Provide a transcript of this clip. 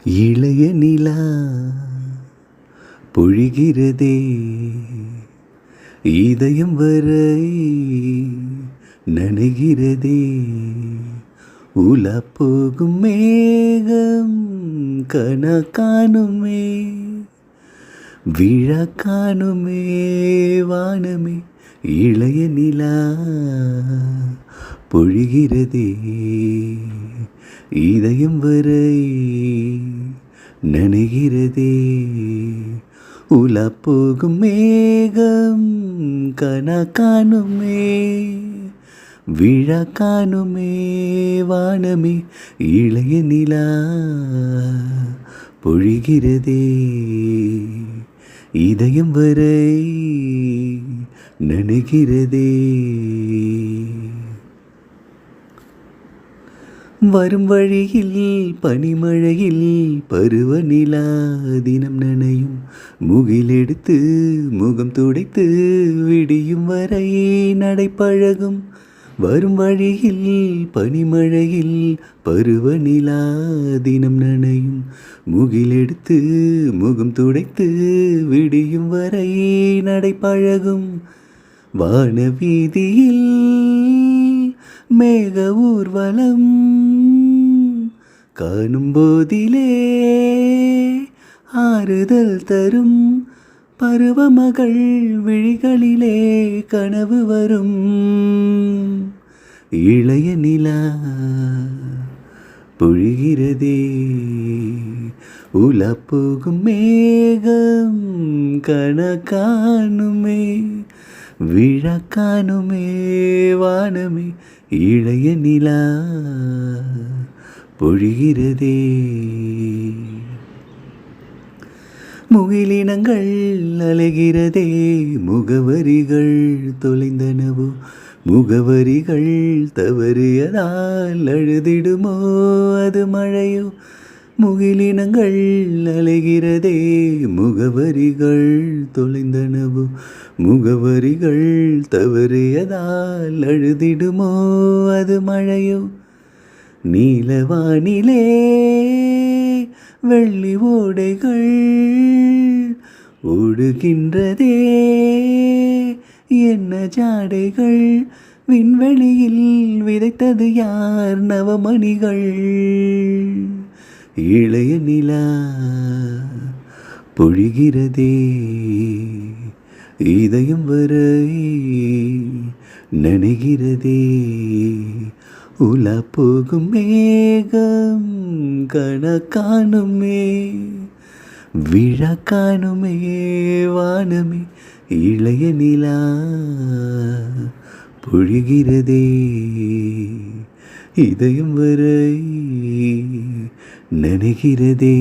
இளைய நிலா பொழிகிறதே இதயம் வரை நனைகிறதே உலா போகும் மேகம் கனா காணுமே விழா காணுமே வானமே இளைய நிலா பொழிகிறதே இதயம் வரை நனைகிறதே உலா போகும் மேகம் கனா காணுமே விழா காணுமே வானமே இளைய நிலா பொழிகிறதே இதயம் வரை நனைகிறதே வரும் வழியில் பனிமழையில் பருவநிலா தினம் நனையும் முகிலெடுத்து முகம் துடைத்து விடியும் வரை நடைப்பழகும் வரும் வழியில் பனிமழையில் பருவநிலா தினம் நனையும் முகிலெடுத்து முகம் துடைத்து விடியும் வரை நடைப்பழகும் வானவீதியில் மேக ஊர்வலம் காணும் போதிலே ஆறுதல் தரும் பருவமகள் விழிகளிலே கனவு வரும் இளைய நிலா பொழிகிறதே உலா போகும் மேகம் கனா காணுமே விழா காணுமே வானமே இளைய நிலா பொழிகிறதே முகிலினங்கள் அலைகிறதே முகவரிகள் தொலைந்தனவோ முகவரிகள் தவறியதால் அழுதிடுமோ அது மழையோ முகிலினங்கள் அலைகிறதே முகவரிகள் தொலைந்தனவோ முகவரிகள் தவறியதால் அழுதிடுமோ அது மழையோ நீலவானிலே வெள்ளி ஓடைகள் ஓடுகின்றதே என்ன ஜாடைகள் விண்வெளியில் விதைத்தது யார் நவமணிகள் இளைய நிலா பொழிகிறதே இதயம் வரை நனைகிறதே உலா போகும் மேகம் கனா காணுமே விழா காணுமே வானமே இளைய நிலா பொழிகிறதே இதயம் வரை நனைகிறதே